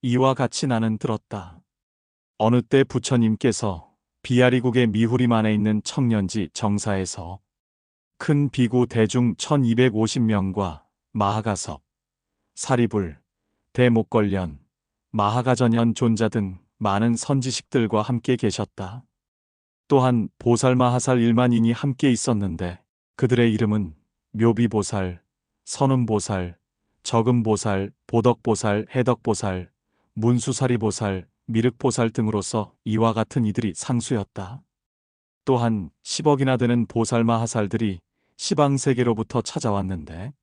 이와 같이 나는 들었다. 어느 때 부처님께서 비아리국의 미후림 안에 있는 청년지 정사에서 큰 비구 대중 1250명과 마하가섭, 사리불, 대목걸련, 마하가전현 존자 등 많은 선지식들과 함께 계셨다. 또한 보살마하살 1만인이 함께 있었는데 그들의 이름은 묘비보살, 선음보살, 적음보살, 보덕보살, 해덕보살, 문수사리보살, 미륵보살 등으로서 이와 같은 이들이 상수였다. 또한 10억이나 되는 보살마하살들이 시방세계로부터 찾아왔는데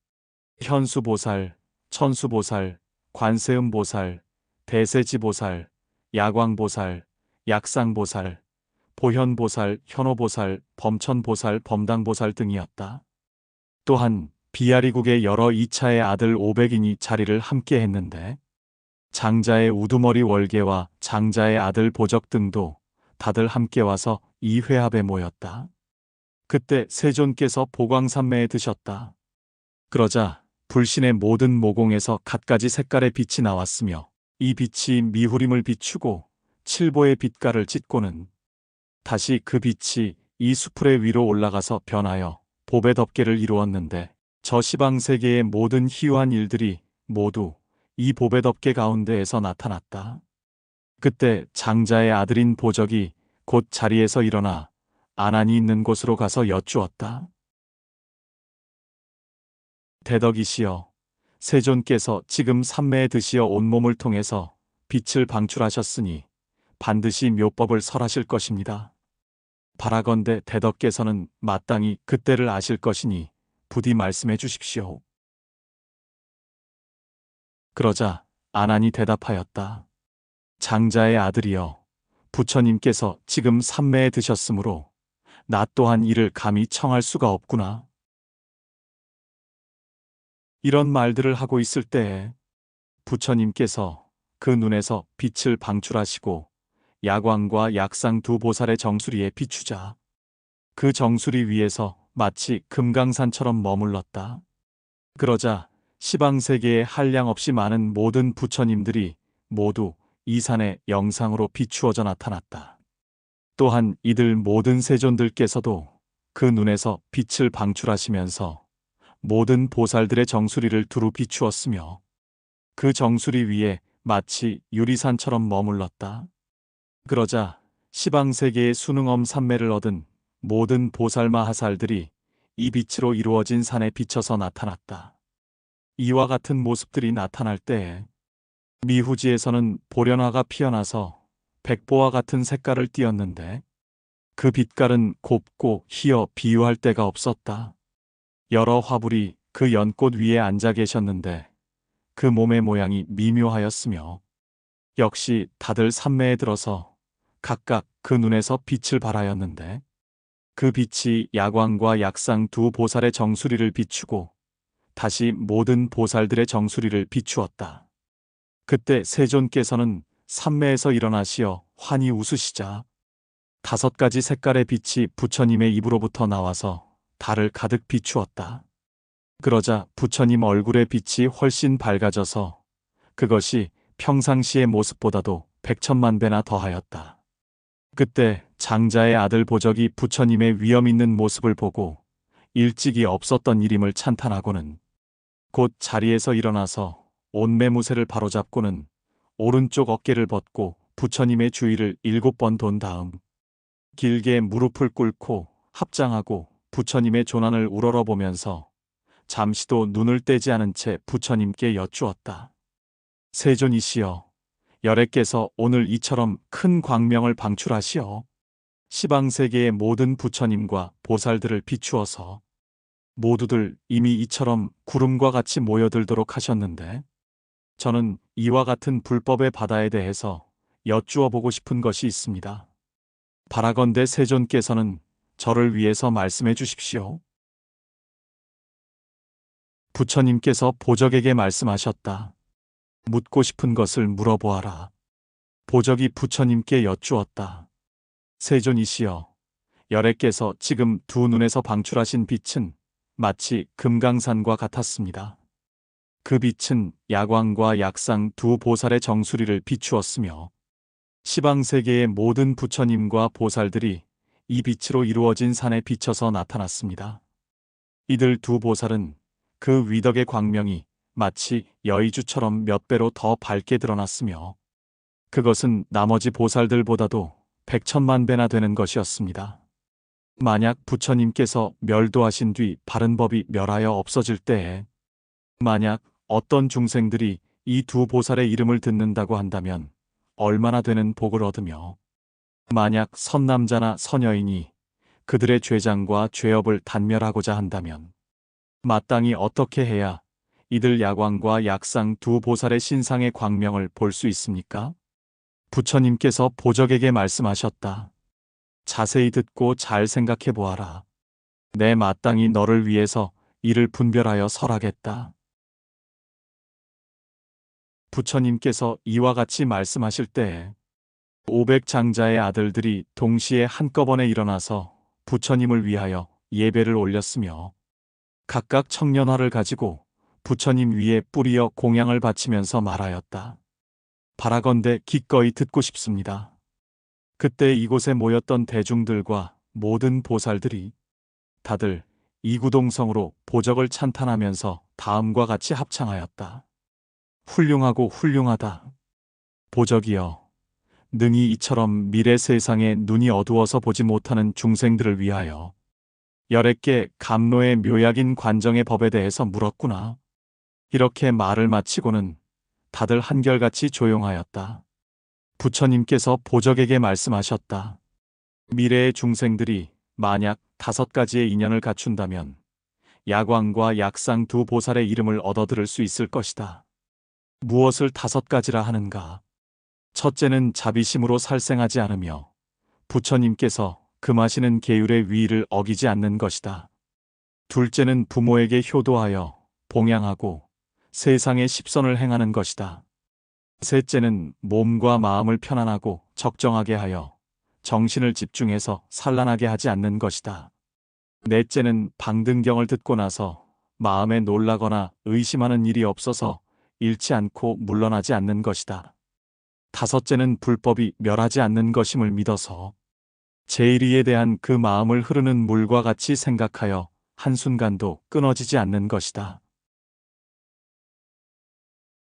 현수보살, 천수보살, 관세음보살, 대세지보살, 야광보살, 약상보살, 보현보살, 현오보살, 범천보살, 범당보살 등이었다. 또한 비아리국의 여러 2차의 아들 500인이 자리를 함께 했는데 장자의 우두머리 월계와 장자의 아들 보적 등도 다들 함께 와서 이 회합에 모였다. 그때 세존께서 보광산매에 드셨다. 그러자 불신의 모든 모공에서 갖가지 색깔의 빛이 나왔으며 이 빛이 미후림을 비추고 칠보의 빛깔을 찢고는 다시 그 빛이 이 수풀의 위로 올라가서 변하여 보배 덮개를 이루었는데 저 시방세계의 모든 희유한 일들이 모두 이 보배 덮개 가운데에서 나타났다. 그때 장자의 아들인 보적이 곧 자리에서 일어나 아난이 있는 곳으로 가서 여쭈었다. 대덕이시여, 세존께서 지금 삼매에 드시어 온몸을 통해서 빛을 방출하셨으니 반드시 묘법을 설하실 것입니다. 바라건대 대덕께서는 마땅히 그때를 아실 것이니 부디 말씀해 주십시오. 그러자 아난이 대답하였다. 장자의 아들이여, 부처님께서 지금 삼매에 드셨으므로 나 또한 이를 감히 청할 수가 없구나. 이런 말들을 하고 있을 때에 부처님께서 그 눈에서 빛을 방출하시고 야광과 약상 두 보살의 정수리에 비추자 그 정수리 위에서 마치 금강산처럼 머물렀다. 그러자 시방세계에 한량없이 많은 모든 부처님들이 모두 이 산의 영상으로 비추어져 나타났다. 또한 이들 모든 세존들께서도 그 눈에서 빛을 방출하시면서 모든 보살들의 정수리를 두루 비추었으며 그 정수리 위에 마치 유리산처럼 머물렀다. 그러자 시방세계의 수능엄 삼매를 얻은 모든 보살마하살들이 이 빛으로 이루어진 산에 비쳐서 나타났다. 이와 같은 모습들이 나타날 때에 미후지에서는 보련화가 피어나서 백보와 같은 색깔을 띠었는데 그 빛깔은 곱고 희어 비유할 데가 없었다. 여러 화불이 그 연꽃 위에 앉아 계셨는데 그 몸의 모양이 미묘하였으며 역시 다들 삼매에 들어서 각각 그 눈에서 빛을 발하였는데 그 빛이 야광과 약상 두 보살의 정수리를 비추고 다시 모든 보살들의 정수리를 비추었다. 그때 세존께서는 삼매에서 일어나시어 환히 웃으시자 5가지 색깔의 빛이 부처님의 입으로부터 나와서 달을 가득 비추었다. 그러자 부처님 얼굴의 빛이 훨씬 밝아져서 그것이 평상시의 모습보다도 100천만 배나 더하였다. 그때 장자의 아들 보적이 부처님의 위엄 있는 모습을 보고 일찍이 없었던 일임을 찬탄하고는 곧 자리에서 일어나서 온매무새를 바로잡고는 오른쪽 어깨를 벗고 부처님의 주위를 7번 돈 다음 길게 무릎을 꿇고 합장하고 부처님의 조난을 우러러보면서 잠시도 눈을 떼지 않은 채 부처님께 여쭈었다. 세존이시여, 열애께서 오늘 이처럼 큰 광명을 방출하시어 시방세계의 모든 부처님과 보살들을 비추어서 모두들 이미 이처럼 구름과 같이 모여들도록 하셨는데 저는 이와 같은 불법의 바다에 대해서 여쭈어 보고 싶은 것이 있습니다. 바라건대 세존께서는 저를 위해서 말씀해 주십시오. 부처님께서 보적에게 말씀하셨다. 묻고 싶은 것을 물어보아라. 보적이 부처님께 여쭈었다. 세존이시여, 열애께서 지금 두 눈에서 방출하신 빛은 마치 금강산과 같았습니다. 그 빛은 야광과 약상 두 보살의 정수리를 비추었으며 시방세계의 모든 부처님과 보살들이 이 빛으로 이루어진 산에 비쳐서 나타났습니다. 이들 두 보살은 그 위덕의 광명이 마치 여의주처럼 몇 배로 더 밝게 드러났으며 그것은 나머지 보살들보다도 백천만 배나 되는 것이었습니다. 만약 부처님께서 멸도하신 뒤 바른 법이 멸하여 없어질 때에 만약 어떤 중생들이 이 두 보살의 이름을 듣는다고 한다면 얼마나 되는 복을 얻으며 만약 선남자나 선여인이 그들의 죄장과 죄업을 단멸하고자 한다면 마땅히 어떻게 해야 이들 야광과 약상 두 보살의 신상의 광명을 볼 수 있습니까? 부처님께서 보적에게 말씀하셨다. 자세히 듣고 잘 생각해 보아라. 내 마땅히 너를 위해서 이를 분별하여 설하겠다. 부처님께서 이와 같이 말씀하실 때에 500장자의 아들들이 동시에 한꺼번에 일어나서 부처님을 위하여 예배를 올렸으며 각각 청년화를 가지고 부처님 위에 뿌리어 공양을 바치면서 말하였다. 바라건대 기꺼이 듣고 싶습니다. 그때 이곳에 모였던 대중들과 모든 보살들이 다들 이구동성으로 보적을 찬탄하면서 다음과 같이 합창하였다. 훌륭하고 훌륭하다. 보적이여, 능히 이처럼 미래 세상에 눈이 어두워서 보지 못하는 중생들을 위하여 열애께 감로의 묘약인 관정의 법에 대해서 물었구나. 이렇게 말을 마치고는 다들 한결같이 조용하였다. 부처님께서 보적에게 말씀하셨다. 미래의 중생들이 만약 5가지의 인연을 갖춘다면 야광과 약상 두 보살의 이름을 얻어들을 수 있을 것이다. 무엇을 5가지라 하는가? 첫째는 자비심으로 살생하지 않으며 부처님께서 금하시는 계율의 위의를 어기지 않는 것이다. 둘째는 부모에게 효도하여 봉양하고 세상의 십선을 행하는 것이다. 셋째는 몸과 마음을 편안하고 적정하게 하여 정신을 집중해서 산란하게 하지 않는 것이다. 넷째는 방등경을 듣고 나서 마음에 놀라거나 의심하는 일이 없어서 잃지 않고 물러나지 않는 것이다. 다섯째는 불법이 멸하지 않는 것임을 믿어서 제1의에 대한 그 마음을 흐르는 물과 같이 생각하여 한순간도 끊어지지 않는 것이다.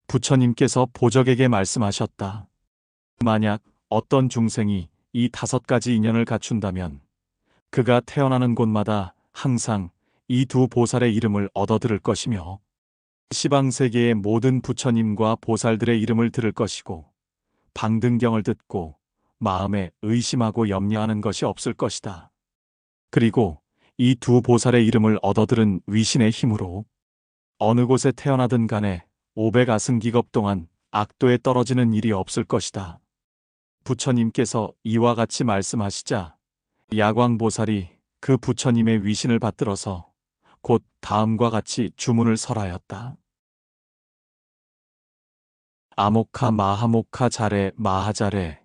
부처님께서 보적에게 말씀하셨다. 만약 어떤 중생이 이 5가지 인연을 갖춘다면 그가 태어나는 곳마다 항상 이 두 보살의 이름을 얻어들을 것이며 시방세계의 모든 부처님과 보살들의 이름을 들을 것이고 방등경을 듣고 마음에 의심하고 염려하는 것이 없을 것이다. 그리고 이 두 보살의 이름을 얻어들은 위신의 힘으로 어느 곳에 태어나든 간에 500아승기겁 동안 악도에 떨어지는 일이 없을 것이다. 부처님께서 이와 같이 말씀하시자 야광보살이 그 부처님의 위신을 받들어서 곧 다음과 같이 주문을 설하였다. 아모카 마하모카 자레 마하자레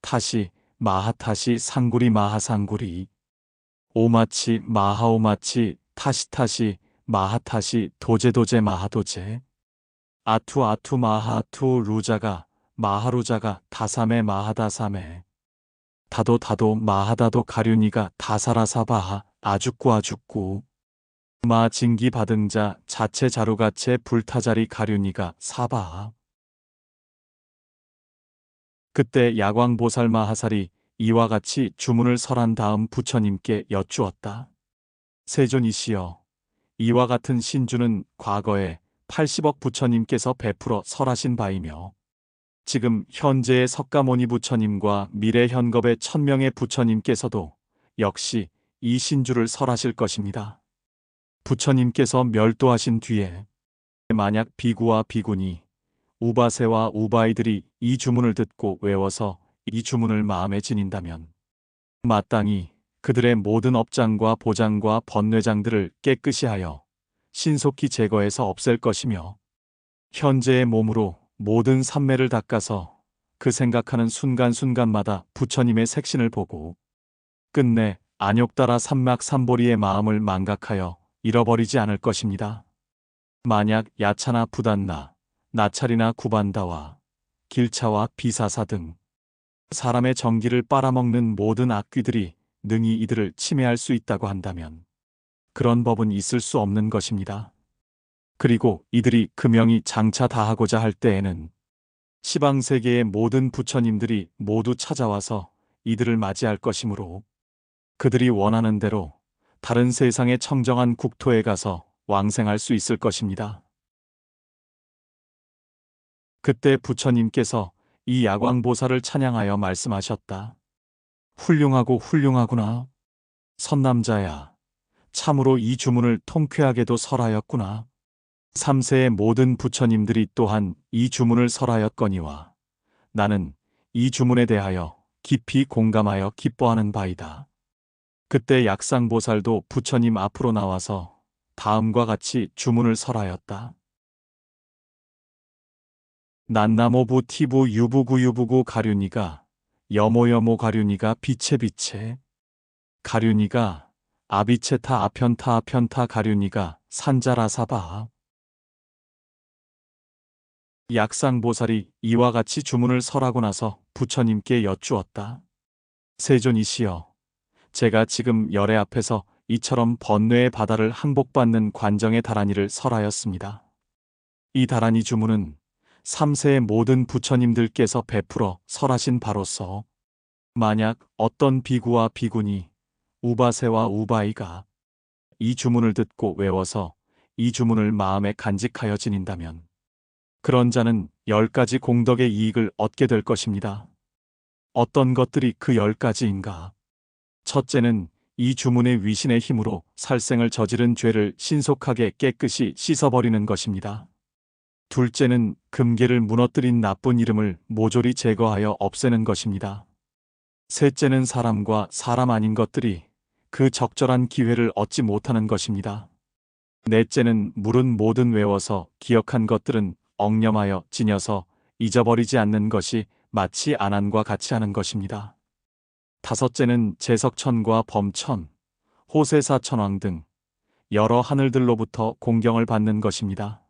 타시 마하타시 상구리 마하상구리 오마치 마하오마치 타시타시 마하타시 도제도제 마하도제 아투 아투 마하투 루자가 마하루자가 다사메 마하다사메 다도 다도 마하다도 가륜이가 다사라사바하 아죽구 아죽구 마 징기 바등자 자체 자루가체 불타자리 가륜이가 사바하. 그때 야광보살 마하살이 이와 같이 주문을 설한 다음 부처님께 여쭈었다. 세존이시여, 이와 같은 신주는 과거에 80억 부처님께서 베풀어 설하신 바이며 지금 현재의 석가모니 부처님과 미래 현겁의 1000명의 부처님께서도 역시 이 신주를 설하실 것입니다. 부처님께서 멸도하신 뒤에 만약 비구와 비구니, 우바세와 우바이들이 이 주문을 듣고 외워서 이 주문을 마음에 지닌다면 마땅히 그들의 모든 업장과 보장과 번뇌장들을 깨끗이 하여 신속히 제거해서 없앨 것이며 현재의 몸으로 모든 삼매를 닦아서 그 생각하는 순간순간마다 부처님의 색신을 보고 끝내 안욕따라 삼막삼보리의 마음을 망각하여 잃어버리지 않을 것입니다. 만약 야차나 부단나, 나찰이나 구반다와 길차와 비사사 등 사람의 정기를 빨아먹는 모든 악귀들이 능히 이들을 침해할 수 있다고 한다면 그런 법은 있을 수 없는 것입니다. 그리고 이들이 금영이 장차 다하고자 할 때에는 시방세계의 모든 부처님들이 모두 찾아와서 이들을 맞이할 것이므로 그들이 원하는 대로 다른 세상의 청정한 국토에 가서 왕생할 수 있을 것입니다. 그때 부처님께서 이 야광보살을 찬양하여 말씀하셨다. 훌륭하고 훌륭하구나. 선남자야. 참으로 이 주문을 통쾌하게도 설하였구나. 3세의 모든 부처님들이 또한 이 주문을 설하였거니와 나는 이 주문에 대하여 깊이 공감하여 기뻐하는 바이다. 그때 약상보살도 부처님 앞으로 나와서 다음과 같이 주문을 설하였다. 난나모부 티부 유부구유부구 가륜이가 여모여모 가륜이가 비체비체 가륜이가 아비체타 아편타 아편타 가륜이가 산자라사바. 약상보살이 이와 같이 주문을 설하고 나서 부처님께 여쭈었다. 세존이시여, 제가 지금 열애 앞에서 이처럼 번뇌의 바다를 항복받는 관정의 다라니를 설하였습니다. 이 다라니 주문은 3세의 모든 부처님들께서 베풀어 설하신 바로서 만약 어떤 비구와 비구니, 우바세와 우바이가 이 주문을 듣고 외워서 이 주문을 마음에 간직하여 지닌다면 그런 자는 10가지 공덕의 이익을 얻게 될 것입니다. 어떤 것들이 그 10가지인가? 첫째는 이 주문의 위신의 힘으로 살생을 저지른 죄를 신속하게 깨끗이 씻어버리는 것입니다. 둘째는 금계를 무너뜨린 나쁜 이름을 모조리 제거하여 없애는 것입니다. 셋째는 사람과 사람 아닌 것들이 그 적절한 기회를 얻지 못하는 것입니다. 넷째는 물은 뭐든 외워서 기억한 것들은 억념하여 지녀서 잊어버리지 않는 것이 마치 안한과 같이 하는 것입니다. 다섯째는 제석천과 범천, 호세사천왕 등 여러 하늘들로부터 공경을 받는 것입니다.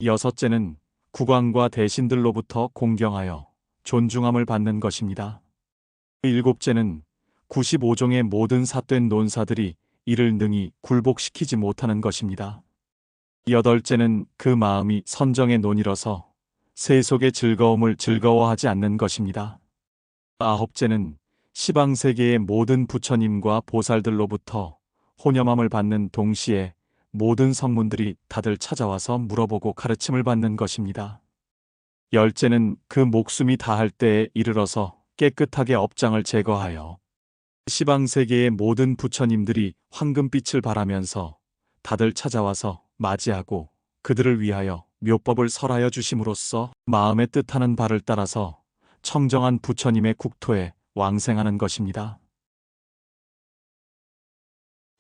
여섯째는 국왕과 대신들로부터 공경하여 존중함을 받는 것입니다. 일곱째는 95종의 모든 삿된 논사들이 이를 능히 굴복시키지 못하는 것입니다. 여덟째는 그 마음이 선정의 논이라서 세속의 즐거움을 즐거워하지 않는 것입니다. 아홉째는 시방세계의 모든 부처님과 보살들로부터 호념함을 받는 동시에 모든 성문들이 다들 찾아와서 물어보고 가르침을 받는 것입니다. 열째는 그 목숨이 다할 때에 이르러서 깨끗하게 업장을 제거하여 시방세계의 모든 부처님들이 황금빛을 발하면서 다들 찾아와서 맞이하고 그들을 위하여 묘법을 설하여 주심으로써 마음에 뜻하는 바를 따라서 청정한 부처님의 국토에 왕생하는 것입니다.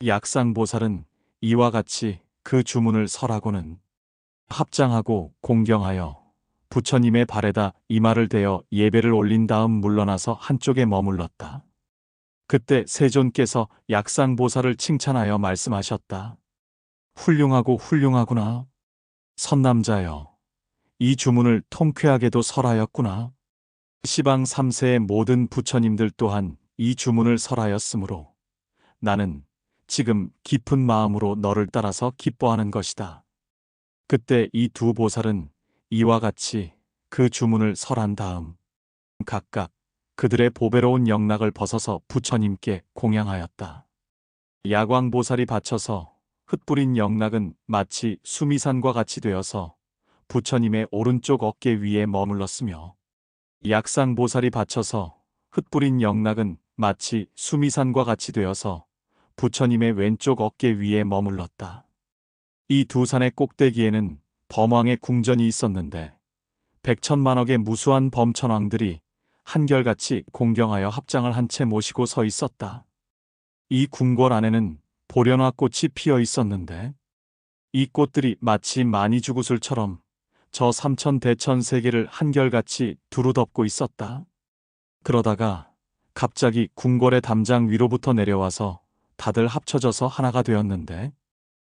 약상보살은 이와 같이 그 주문을 설하고는 합장하고 공경하여 부처님의 발에다 이마를 대어 예배를 올린 다음 물러나서 한쪽에 머물렀다. 그때 세존께서 약상보살을 칭찬하여 말씀하셨다. 훌륭하고 훌륭하구나. 선남자여, 이 주문을 통쾌하게도 설하였구나. 시방 3세의 모든 부처님들 또한 이 주문을 설하였으므로 나는 지금 깊은 마음으로 너를 따라서 기뻐하는 것이다. 그때 이 두 보살은 이와 같이 그 주문을 설한 다음 각각 그들의 보배로운 영락을 벗어서 부처님께 공양하였다. 야광보살이 바쳐서 흩뿌린 영락은 마치 수미산과 같이 되어서 부처님의 오른쪽 어깨 위에 머물렀으며 약상보살이 바쳐서 흩뿌린 영락은 마치 수미산과 같이 되어서 부처님의 왼쪽 어깨 위에 머물렀다. 이 두 산의 꼭대기에는 범왕의 궁전이 있었는데 100천만억의 무수한 범천왕들이 한결같이 공경하여 합장을 한 채 모시고 서 있었다. 이 궁궐 안에는 보련화 꽃이 피어 있었는데 이 꽃들이 마치 마니주구슬처럼 저 삼천대천 세계를 한결같이 두루덮고 있었다. 그러다가 갑자기 궁궐의 담장 위로부터 내려와서 다들 합쳐져서 하나가 되었는데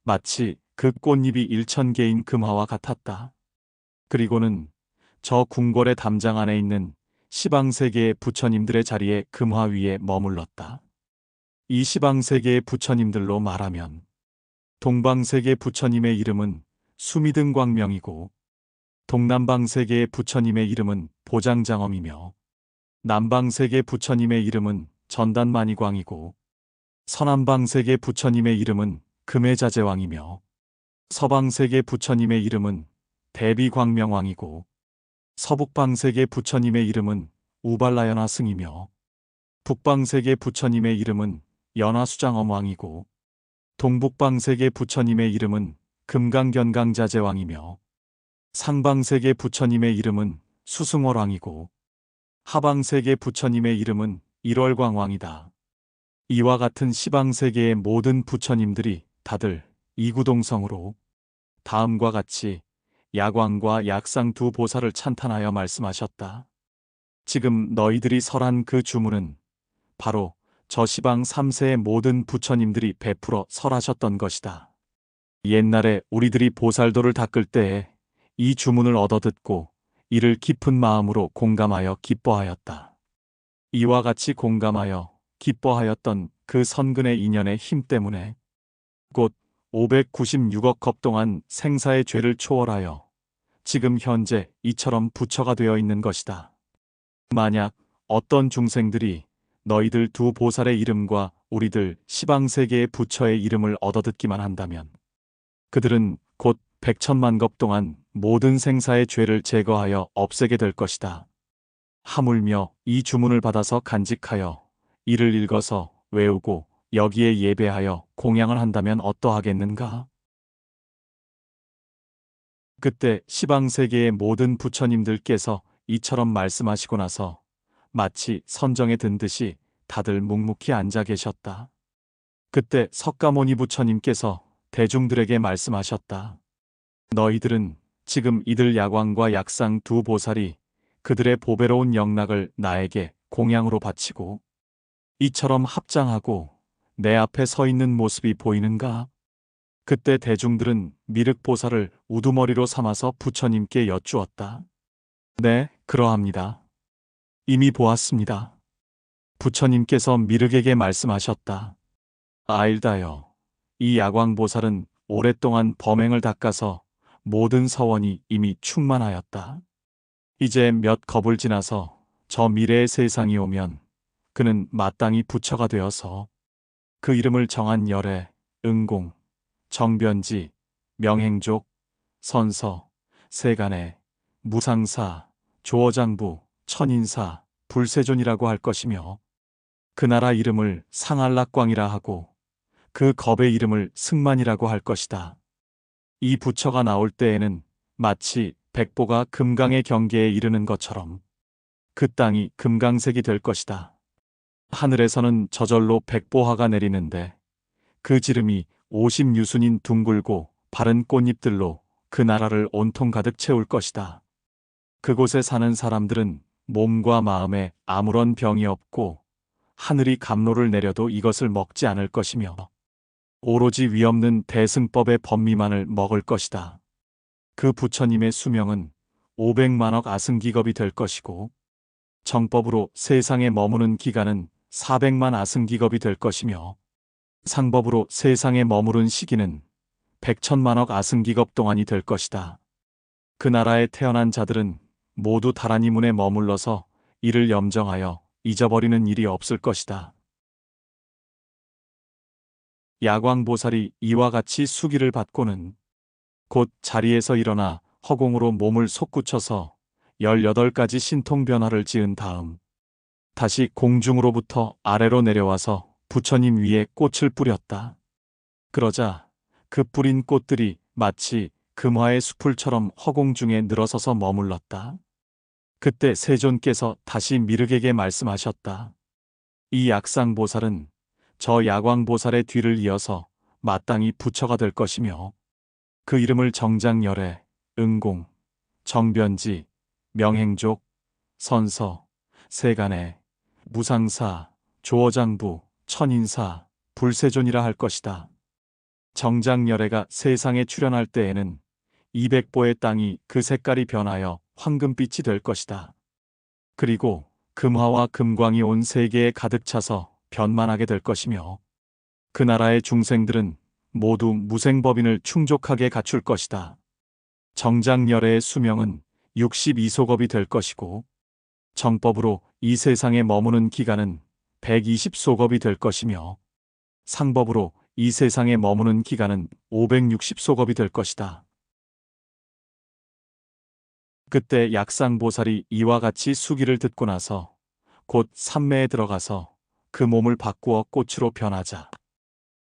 마치 그 꽃잎이 1000개인 금화와 같았다. 그리고는 저 궁궐의 담장 안에 있는 시방세계의 부처님들의 자리에 금화 위에 머물렀다. 이 시방세계의 부처님들로 말하면 동방세계 부처님의 이름은 수미등광명이고, 동남방세계의 부처님의 이름은 보장장엄이며, 남방세계 부처님의 이름은 전단만이광이고, 서남방세계 부처님의 이름은 금해자재왕이며, 서방세계 부처님의 이름은 대비광명왕이고, 서북방세계 부처님의 이름은 우발라연화승이며, 북방세계 부처님의 이름은 연화수장엄왕이고, 동북방세계 부처님의 이름은 금강견강자재왕이며, 상방세계 부처님의 이름은 수승월왕이고, 하방세계 부처님의 이름은 일월광왕이다. 이와 같은 시방세계의 모든 부처님들이 다들 이구동성으로 다음과 같이 야광과 약상 두 보살을 찬탄하여 말씀하셨다. 지금 너희들이 설한 그 주문은 바로 저 시방 3세의 모든 부처님들이 베풀어 설하셨던 것이다. 옛날에 우리들이 보살도를 닦을 때에 이 주문을 얻어듣고 이를 깊은 마음으로 공감하여 기뻐하였다. 이와 같이 공감하여 기뻐하였던 그 선근의 인연의 힘 때문에 곧 596억 겁 동안 생사의 죄를 초월하여 지금 현재 이처럼 부처가 되어 있는 것이다. 만약 어떤 중생들이 너희들 두 보살의 이름과 우리들 시방세계의 부처의 이름을 얻어듣기만 한다면 그들은 곧 100천만 겁 동안 모든 생사의 죄를 제거하여 없애게 될 것이다. 하물며 이 주문을 받아서 간직하여 이를 읽어서 외우고 여기에 예배하여 공양을 한다면 어떠하겠는가? 그때 시방세계의 모든 부처님들께서 이처럼 말씀하시고 나서 마치 선정에 든 듯이 다들 묵묵히 앉아 계셨다. 그때 석가모니 부처님께서 대중들에게 말씀하셨다. 너희들은 지금 이들 야광과 약상 두 보살이 그들의 보배로운 영락을 나에게 공양으로 바치고 이처럼 합장하고 내 앞에 서 있는 모습이 보이는가? 그때 대중들은 미륵보살을 우두머리로 삼아서 부처님께 여쭈었다. 네, 그러합니다. 이미 보았습니다. 부처님께서 미륵에게 말씀하셨다. 아일다여, 이 야광보살은 오랫동안 범행을 닦아서 모든 서원이 이미 충만하였다. 이제 몇 겁을 지나서 저 미래의 세상이 오면 그는 마땅히 부처가 되어서 그 이름을 정한 열애, 응공, 정변지, 명행족, 선서, 세간의, 무상사, 조어장부, 천인사, 불세존이라고 할 것이며 그 나라 이름을 상한락광이라 하고 그 겁의 이름을 승만이라고 할 것이다. 이 부처가 나올 때에는 마치 백보가 금강의 경계에 이르는 것처럼 그 땅이 금강색이 될 것이다. 하늘에서는 저절로 백보화가 내리는데 그 지름이 50유순인 둥글고 바른 꽃잎들로 그 나라를 온통 가득 채울 것이다. 그곳에 사는 사람들은 몸과 마음에 아무런 병이 없고 하늘이 감로를 내려도 이것을 먹지 않을 것이며 오로지 위없는 대승법의 법미만을 먹을 것이다. 그 부처님의 수명은 500만억 아승기겁이 될 것이고 정법으로 세상에 머무는 기간은 400만 아승기겁이 될 것이며 상법으로 세상에 머무른 시기는 100천만억 아승기겁 동안이 될 것이다. 그 나라에 태어난 자들은 모두 다란이 문에 머물러서 이를 염정하여 잊어버리는 일이 없을 것이다. 야광보살이 이와 같이 수기를 받고는 곧 자리에서 일어나 허공으로 몸을 솟구쳐서 18가지 신통변화를 지은 다음 다시 공중으로부터 아래로 내려와서 부처님 위에 꽃을 뿌렸다. 그러자 그 뿌린 꽃들이 마치 금화의 수풀처럼 허공 중에 늘어서서 머물렀다. 그때 세존께서 다시 미륵에게 말씀하셨다. 이 약상보살은 저 야광보살의 뒤를 이어서 마땅히 부처가 될 것이며 그 이름을 정장열애, 응공, 정변지, 명행족, 선서, 세간의, 무상사, 조어장부, 천인사, 불세존이라 할 것이다. 정작열애가 세상에 출현할 때에는 200보의 땅이 그 색깔이 변하여 황금빛이 될 것이다. 그리고 금화와 금광이 온 세계에 가득 차서 변만하게 될 것이며 그 나라의 중생들은 모두 무생법인을 충족하게 갖출 것이다. 정작열애의 수명은 62소겁이 될 것이고 정법으로 이 세상에 머무는 기간은 120소겁이 될 것이며 상법으로 이 세상에 머무는 기간은 560소겁이 될 것이다. 그때 약상보살이 이와 같이 수기를 듣고 나서 곧 산매에 들어가서 그 몸을 바꾸어 꽃으로 변하자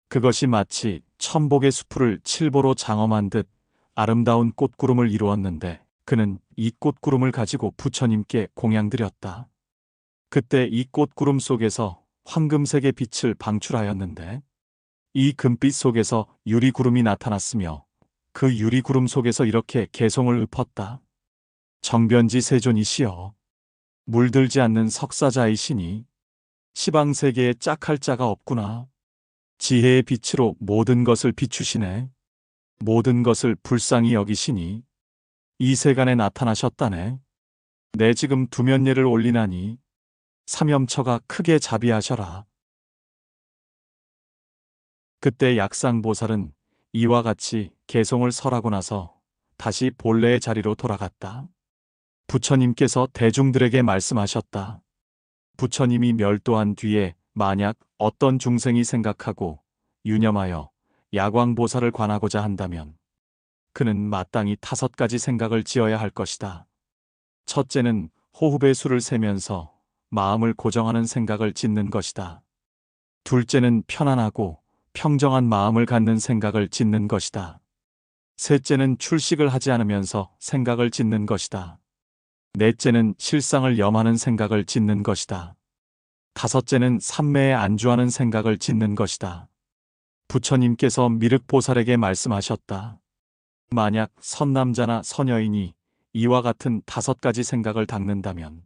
그것이 마치 천복의 수풀을 칠보로 장엄한 듯 아름다운 꽃구름을 이루었는데 그는 이 꽃구름을 가지고 부처님께 공양드렸다. 그때 이 꽃구름 속에서 황금색의 빛을 방출하였는데 이 금빛 속에서 유리구름이 나타났으며 그 유리구름 속에서 이렇게 개송을 읊었다. 정변지 세존이시여 물들지 않는 석사자이시니 시방세계에 짝할 자가 없구나. 지혜의 빛으로 모든 것을 비추시네. 모든 것을 불쌍히 여기시니 이 세간에 나타나셨다네. 내 지금 두면예를 올리나니 삼염처가 크게 자비하셔라. 그때 약상보살은 이와 같이 개송을 설하고 나서 다시 본래의 자리로 돌아갔다. 부처님께서 대중들에게 말씀하셨다. 부처님이 멸도한 뒤에 만약 어떤 중생이 생각하고 유념하여 야광보살을 관하고자 한다면 그는 마땅히 5가지 생각을 지어야 할 것이다. 첫째는 호흡의 수를 세면서 마음을 고정하는 생각을 짓는 것이다. 둘째는 편안하고 평정한 마음을 갖는 생각을 짓는 것이다. 셋째는 출식을 하지 않으면서 생각을 짓는 것이다. 넷째는 실상을 염하는 생각을 짓는 것이다. 다섯째는 삼매에 안주하는 생각을 짓는 것이다. 부처님께서 미륵보살에게 말씀하셨다. 만약 선남자나 선여인이 이와 같은 5가지 생각을 닦는다면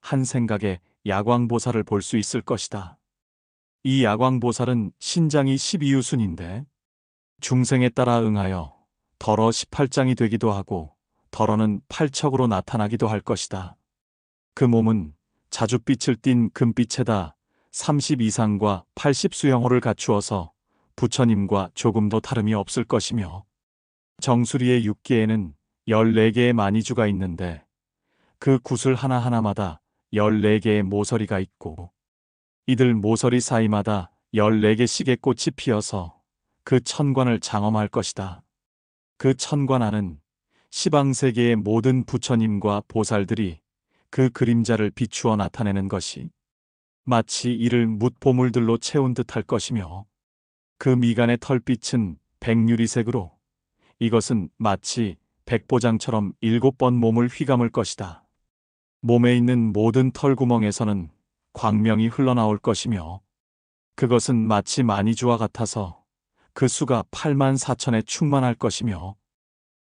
한 생각에 야광보살을 볼 수 있을 것이다. 이 야광보살은 신장이 12유순인데 중생에 따라 응하여 덜어 18장이 되기도 하고 덜어는 8척으로 나타나기도 할 것이다. 그 몸은 자줏빛을 띤 금빛에다 30 이상과 80 수형호를 갖추어서 부처님과 조금도 다름이 없을 것이며 정수리의 6개에는 14개의 마니주가 있는데 그 구슬 하나하나마다 14개의 모서리가 있고 이들 모서리 사이마다 14개씩의 꽃이 피어서 그 천관을 장엄할 것이다. 그 천관 안은 시방세계의 모든 부처님과 보살들이 그 그림자를 비추어 나타내는 것이 마치 이를 뭇보물들로 채운 듯할 것이며 그 미간의 털빛은 백유리색으로 이것은 마치 백보장처럼 7번 몸을 휘감을 것이다. 몸에 있는 모든 털구멍에서는 광명이 흘러나올 것이며 그것은 마치 마니주와 같아서 그 수가 8만 4천에 충만할 것이며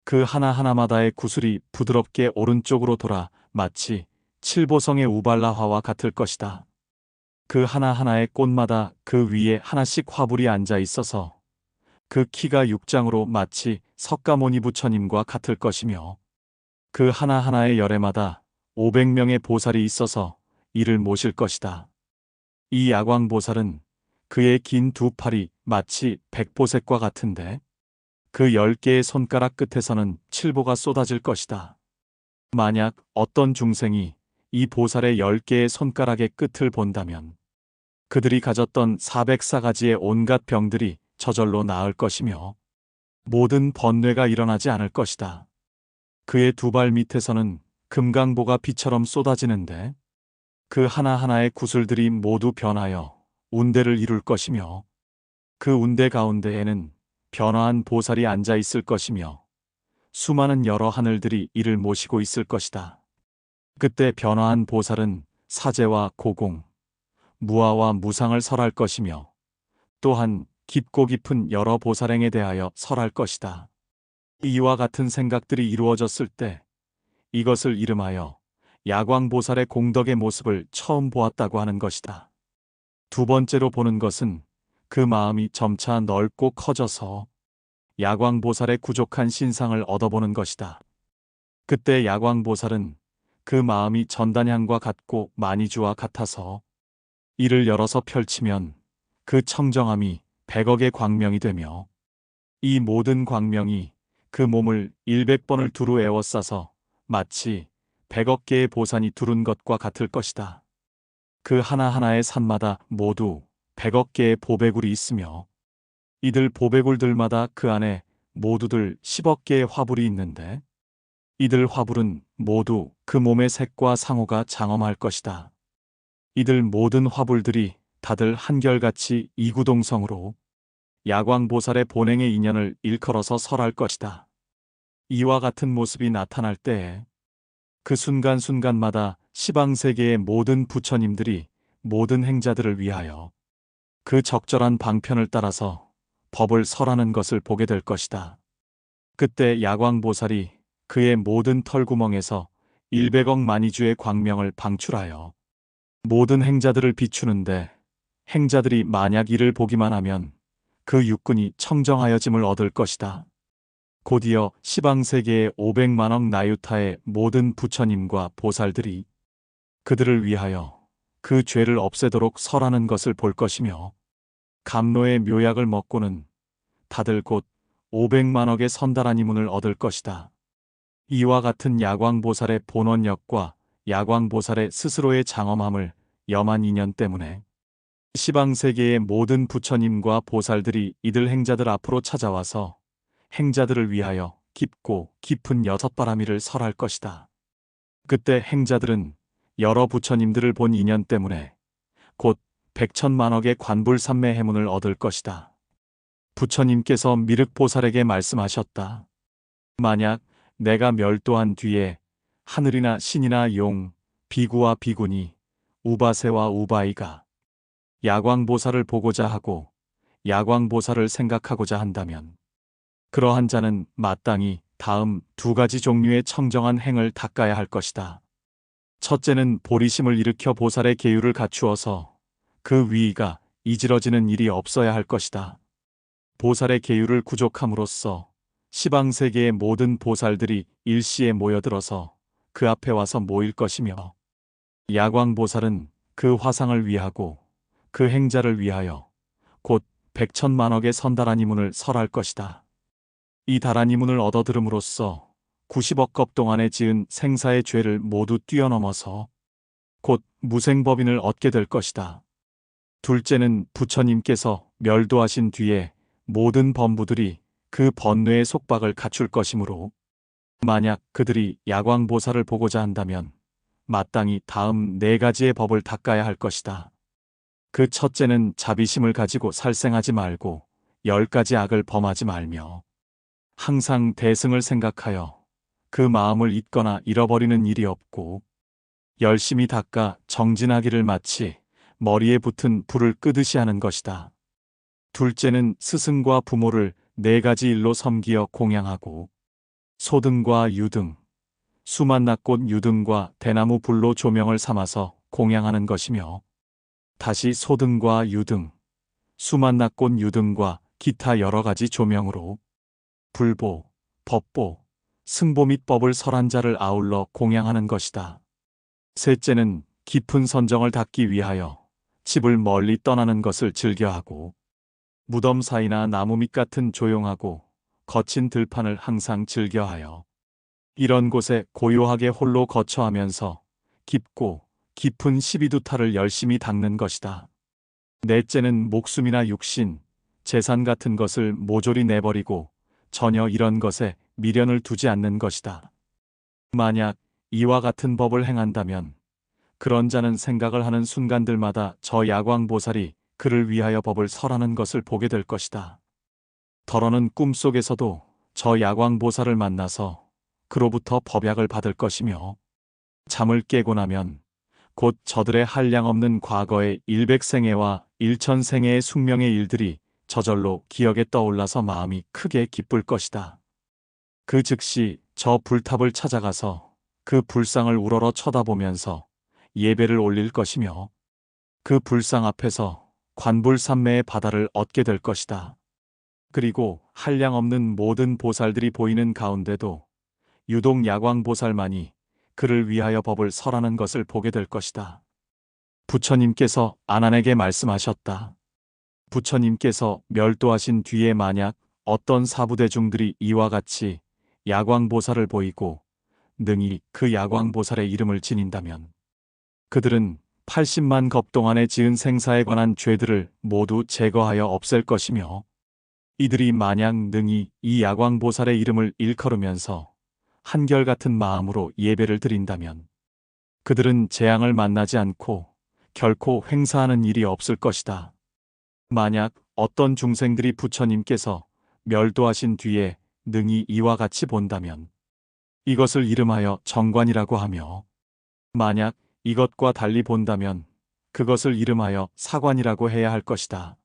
그 하나하나마다의 구슬이 부드럽게 오른쪽으로 돌아 마치 칠보성의 우발라화와 같을 것이다. 그 하나하나의 꽃마다 그 위에 하나씩 화불이 앉아 있어서 그 키가 6장으로 마치 석가모니 부처님과 같을 것이며 그 하나하나의 열애마다 500명의 보살이 있어서 이를 모실 것이다. 이 야광보살은 그의 긴 두 팔이 마치 백보색과 같은데 그 10개의 손가락 끝에서는 칠보가 쏟아질 것이다. 만약 어떤 중생이 이 보살의 10개의 손가락의 끝을 본다면 그들이 가졌던 404가지의 온갖 병들이 저절로 나을 것이며 모든 번뇌가 일어나지 않을 것이다. 그의 두 발 밑에서는 금강보가 비처럼 쏟아지는데 그 하나하나의 구슬들이 모두 변하여 운대를 이룰 것이며 그 운대 가운데에는 변화한 보살이 앉아 있을 것이며 수많은 여러 하늘들이 이를 모시고 있을 것이다. 그때 변화한 보살은 사제와 고공, 무아와 무상을 설할 것이며 또한 깊고 깊은 여러 보살행에 대하여 설할 것이다. 이와 같은 생각들이 이루어졌을 때 이것을 이름하여 야광보살의 공덕의 모습을 처음 보았다고 하는 것이다. 두 번째로 보는 것은 그 마음이 점차 넓고 커져서 야광보살의 구족한 신상을 얻어보는 것이다. 그때 야광보살은 그 마음이 전단향과 같고 마니주와 같아서 이를 열어서 펼치면 그 청정함이 100억의 광명이 되며 이 모든 광명이 그 몸을 100번을 두루 에워싸서 마치 100억 개의 보산이 두른 것과 같을 것이다. 그 하나하나의 산마다 모두 100억 개의 보배굴이 있으며 이들 보배굴들마다 그 안에 모두들 10억 개의 화불이 있는데 이들 화불은 모두 그 몸의 색과 상호가 장엄할 것이다. 이들 모든 화불들이 다들 한결같이 이구동성으로 야광보살의 본행의 인연을 일컬어서 설할 것이다. 이와 같은 모습이 나타날 때에 그 순간순간마다 시방세계의 모든 부처님들이 모든 행자들을 위하여 그 적절한 방편을 따라서 법을 설하는 것을 보게 될 것이다. 그때 야광보살이 그의 모든 털구멍에서 100억 마니주의 광명을 방출하여 모든 행자들을 비추는데 행자들이 만약 이를 보기만 하면 그 육군이 청정하여짐을 얻을 것이다. 곧이어 시방세계의 500만억 나유타의 모든 부처님과 보살들이 그들을 위하여 그 죄를 없애도록 설하는 것을 볼 것이며 감로의 묘약을 먹고는 다들 곧 500만억의 선달한 이문을 얻을 것이다. 이와 같은 야광보살의 본원력과 야광보살의 스스로의 장엄함을 염한 인연 때문에 시방세계의 모든 부처님과 보살들이 이들 행자들 앞으로 찾아와서 행자들을 위하여 깊고 깊은 6바라미를 설할 것이다. 그때 행자들은 여러 부처님들을 본 인연 때문에 곧 100천만억의 관불삼매 해문을 얻을 것이다. 부처님께서 미륵보살에게 말씀하셨다. 만약 내가 멸도한 뒤에 하늘이나 신이나 용, 비구와 비구니, 우바세와 우바이가 야광보살을 보고자 하고 야광보살을 생각하고자 한다면 그러한 자는 마땅히 다음 2가지 종류의 청정한 행을 닦아야 할 것이다. 첫째는 보리심을 일으켜 보살의 계율을 갖추어서 그 위가 이지러지는 일이 없어야 할 것이다. 보살의 계율을 구족함으로써 시방세계의 모든 보살들이 일시에 모여들어서 그 앞에 와서 모일 것이며 야광보살은 그 화상을 위하고 그 행자를 위하여 곧 100천만억의 선다라니문을 설할 것이다. 이 다라니문을 얻어들음으로써 90억 겁 동안에 지은 생사의 죄를 모두 뛰어넘어서 곧 무생법인을 얻게 될 것이다. 둘째는 부처님께서 멸도하신 뒤에 모든 범부들이 그 번뇌의 속박을 갖출 것이므로 만약 그들이 야광보살을 보고자 한다면 마땅히 다음 4가지의 법을 닦아야 할 것이다. 그 첫째는 자비심을 가지고 살생하지 말고 10가지 악을 범하지 말며 항상 대승을 생각하여 그 마음을 잊거나 잃어버리는 일이 없고 열심히 닦아 정진하기를 마치 머리에 붙은 불을 끄듯이 하는 것이다. 둘째는 스승과 부모를 4가지 일로 섬기어 공양하고 소등과 유등, 수만나꽃 유등과 대나무 불로 조명을 삼아서 공양하는 것이며 다시 소등과 유등, 수만나꽃 유등과 기타 여러 가지 조명으로 불보, 법보, 승보 및 법을 설한 자를 아울러 공양하는 것이다. 셋째는 깊은 선정을 닦기 위하여 집을 멀리 떠나는 것을 즐겨하고 무덤 사이나 나무 밑 같은 조용하고 거친 들판을 항상 즐겨하여 이런 곳에 고요하게 홀로 거처하면서 깊고 깊은 12두타를 열심히 닦는 것이다. 넷째는 목숨이나 육신, 재산 같은 것을 모조리 내버리고 전혀 이런 것에 미련을 두지 않는 것이다. 만약 이와 같은 법을 행한다면 그런 자는 생각을 하는 순간들마다 저 야광보살이 그를 위하여 법을 설하는 것을 보게 될 것이다. 더러는 꿈속에서도 저 야광보살을 만나서 그로부터 법약을 받을 것이며 잠을 깨고 나면 곧 저들의 한량없는 과거의 100생애와 1000생애의 숙명의 일들이 저절로 기억에 떠올라서 마음이 크게 기쁠 것이다. 그 즉시 저 불탑을 찾아가서 그 불상을 우러러 쳐다보면서 예배를 올릴 것이며 그 불상 앞에서 관불산매의 바다를 얻게 될 것이다. 그리고 한량없는 모든 보살들이 보이는 가운데도 유독 야광보살만이 그를 위하여 법을 설하는 것을 보게 될 것이다. 부처님께서 아난에게 말씀하셨다. 부처님께서 멸도하신 뒤에 만약 어떤 사부대중들이 이와 같이 야광보살을 보이고 능히 그 야광보살의 이름을 지닌다면 그들은 80만 겁 동안에 지은 생사에 관한 죄들을 모두 제거하여 없앨 것이며 이들이 만약 능히 이 야광보살의 이름을 일컬으면서 한결같은 마음으로 예배를 드린다면 그들은 재앙을 만나지 않고 결코 횡사하는 일이 없을 것이다. 만약 어떤 중생들이 부처님께서 멸도하신 뒤에 능히 이와 같이 본다면 이것을 이름하여 정관이라고 하며 만약 이것과 달리 본다면 그것을 이름하여 사관이라고 해야 할 것이다.